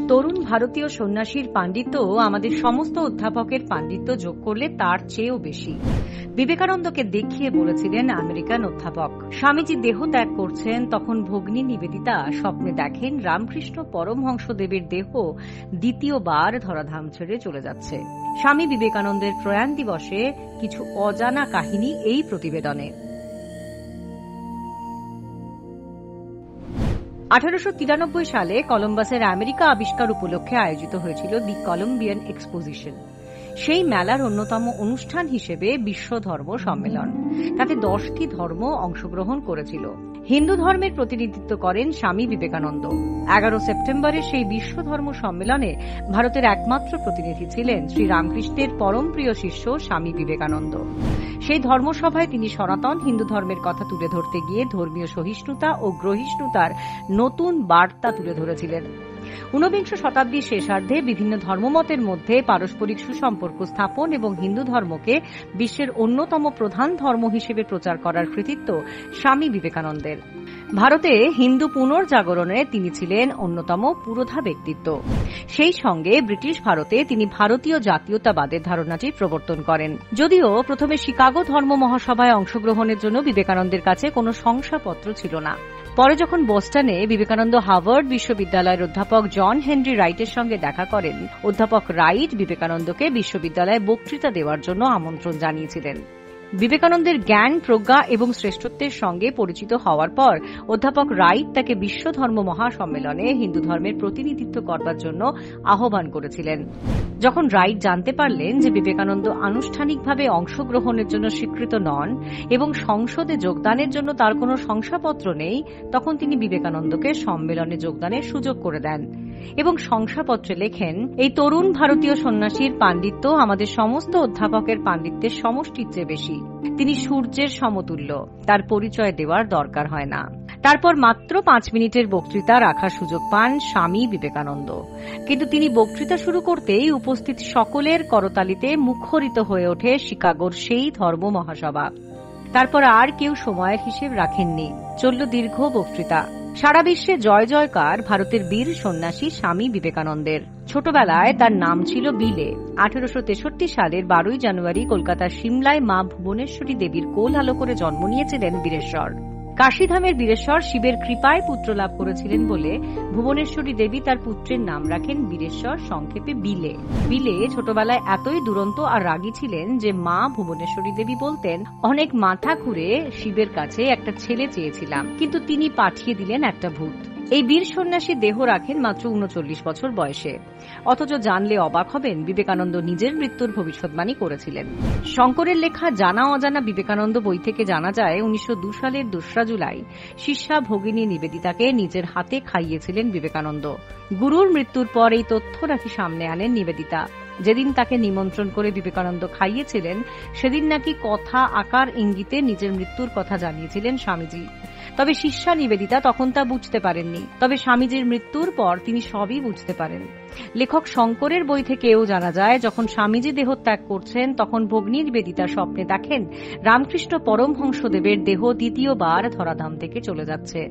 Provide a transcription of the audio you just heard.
তরুণ ভারতীয় সন্ন্যাসীর পাণ্ডিত্য আমাদের সমস্ত অধ্যাপকের পাণ্ডিত্য যোগ করলে তার চেয়েও বেশি। বিবেকানন্দকে দেখিয়ে বলেছিলেন আমেরিকান অধ্যাপক। স্বামীজি দেহ ত্যাগ করছেন, তখন ভগ্নী নিবেদিতা স্বপ্নে দেখেন রামকৃষ্ণ পরমহংসদেবের দেহ দ্বিতীয়বার ধরাধাম ছেড়ে চলে যাচ্ছে। স্বামী বিবেকানন্দের প্রয়াণ দিবসে কিছু অজানা কাহিনী এই প্রতিবেদনে। 1893 সালে কলম্বাসের আমেরিকা আবিষ্কার উপলক্ষে আয়োজিত হয়েছিল দি কলম্বিয়ান এক্সপোজিশন। সেই মেলার অন্যতম অনুষ্ঠান হিসেবে বিশ্ব ধর্ম সম্মেলন। তাতে 10টি ধর্ম অংশগ্রহণ করেছিল। হিন্দু ধর্মের প্রতিনিধিত্ব করেন স্বামী বিবেকানন্দ। 11 সেপ্টেম্বরের সেই বিশ্ব ধর্ম সম্মেলনে ভারতের একমাত্র প্রতিনিধি ছিলেন শ্রীরামকৃষ্ণের পরম প্রিয় শিষ্য স্বামী বিবেকানন্দ। সেই ধর্মসভায় তিনি সনাতন হিন্দু ধর্মের কথা তুলে ধরতে গিয়ে ধর্মীয় সহিষ্ণুতা ও গ্রহিষ্ণুতার নতুন বার্তা তুলে ধরেছিলেন। 19বিংশ শতাব্দীর শেষার্ধে বিভিন্ন ধর্মমতের মধ্যে পারস্পরিক সুসম্পর্ক স্থাপন এবং হিন্দু ধর্মকে বিশ্বের অন্যতম প্রধান ধর্ম হিসেবে প্রচার করার কৃতিত্ব স্বামী বিবেকানন্দের। ভারতে হিন্দু পুনর্জাগরণে তিনি ছিলেন অন্যতম পুরোধা ব্যক্তিত্ব। সেই সঙ্গে ব্রিটিশ ভারতে তিনি ভারতীয় জাতীয়তাবাদের ধারণাটি প্রবর্তন করেন। যদিও প্রথমে শিকাগো ধর্ম মহাসভায় অংশগ্রহণের জন্য বিবেকানন্দের কাছে কোনো শংসাপত্র ছিল না। পরে যখন বোস্টনে বিবেকানন্দ হার্ভার্ড বিশ্ববিদ্যালয়ের অধ্যাপক জন হেনরি রাইটের সঙ্গে দেখা করেন, অধ্যাপক রাইট বিবেকানন্দকে বিশ্ববিদ্যালয়ে বক্তৃতা দেওয়ার জন্য আমন্ত্রণ জানিয়েছিলেন। বিবেকানন্দের জ্ঞান, প্রজ্ঞা এবং শ্রেষ্ঠত্বের সঙ্গে পরিচিত হওয়ার পর অধ্যাপক রাইট তাকে বিশ্ব ধর্ম মহাসম্মেলনে হিন্দু ধর্মের প্রতিনিধিত্ব করবার জন্য আহ্বান করেছিলেন। যখন রাইট জানতে পারলেন যে বিবেকানন্দ আনুষ্ঠানিকভাবে অংশগ্রহণের জন্য স্বীকৃত নন এবং সংসদে যোগদানের জন্য তার কোনো শংসাপত্র নেই, তখন তিনি বিবেকানন্দকে সম্মেলনে যোগদানের সুযোগ করে দেন এবং শংসাপত্রে লেখেন, এই তরুণ ভারতীয় সন্ন্যাসীর পাণ্ডিত্য আমাদের সমস্ত অধ্যাপকের পাণ্ডিত্যের সমষ্টির চেয়ে বেশি। তিনি সূর্যের সমতুল্য, তার পরিচয় দেওয়ার দরকার হয় না। তারপর মাত্র 5 মিনিটের বক্তৃতা রাখার সুযোগ পান স্বামী বিবেকানন্দ। কিন্তু তিনি বক্তৃতা শুরু করতেই উপস্থিত সকলের করতালিতে মুখরিত হয়ে ওঠে শিকাগোর সেই ধর্ম মহাসভা। তারপর আর কেউ সময়ের হিসেব রাখেননি, চলল দীর্ঘ বক্তৃতা। সারা বিশ্বে জয় জয়কার ভারতের বীর সন্ন্যাসী স্বামী বিবেকানন্দের। ছোটবেলায় তার নাম ছিল বিলে। 1863 সালের 12 জানুয়ারি কলকাতার সিমলায় মা ভুবনেশ্বরী দেবীর কোল আলো করে জন্ম নিয়েছিলেন বীরেশ্বর। কাশীধামের বীরেশ্বর শিবের কৃপায় পুত্র লাভ করেছিলেন বলে ভুবনেশ্বরী দেবী তার পুত্রের নাম রাখেন বীরেশ্বর, সংক্ষেপে বিলে। বিলে ছোটবেলায় এতই দুরন্ত আর রাগী ছিলেন যে মা ভুবনেশ্বরী দেবী বলতেন, অনেক মাথা ঘুরে শিবের কাছে একটা ছেলে চেয়েছিলাম, কিন্তু তিনি পাঠিয়ে দিলেন একটা ভূত। এই বীর সন্ন্যাসী দেহ রাখেন মাত্র 39 বছর বয়সে। অথচ জানলে অবাক হবেন, বিবেকানন্দ নিজের মৃত্যুর ভবিষ্যৎবাণী করেছিলেন। শঙ্করের লেখা জানা অজানা বিবেকানন্দ বই থেকে জানা যায় 1902 সালের 2 জুলাই শিষ্যা ভগিনী নিবেদিতাকে নিজের হাতে খাইয়েছিলেন বিবেকানন্দ। গুরুর মৃত্যুর পর এই তথ্য নাকি সামনে আনেন নিবেদিতা। যেদিন তাকে নিমন্ত্রণ করে বিবেকানন্দ খাইয়েছিলেন, সেদিন নাকি কথা আকার ইঙ্গিতে নিজের মৃত্যুর কথা জানিয়েছিলেন স্বামীজি। তবে শিষ্যা নিবেদিতা তখন তা বুঝতে পারেননি। তবে স্বামীজির মৃত্যুর পর তিনি সবই বুঝতে পারেন। লেখক শঙ্করের বই থেকেও জানা যায়, যখন স্বামীজি দেহ ত্যাগ করছেন, তখন ভগ্নী নিবেদিতা স্বপ্নে দেখেন রামকৃষ্ণ পরমহংসদেবের দেহ দ্বিতীয়বার ধরাধাম থেকে চলে যাচ্ছে।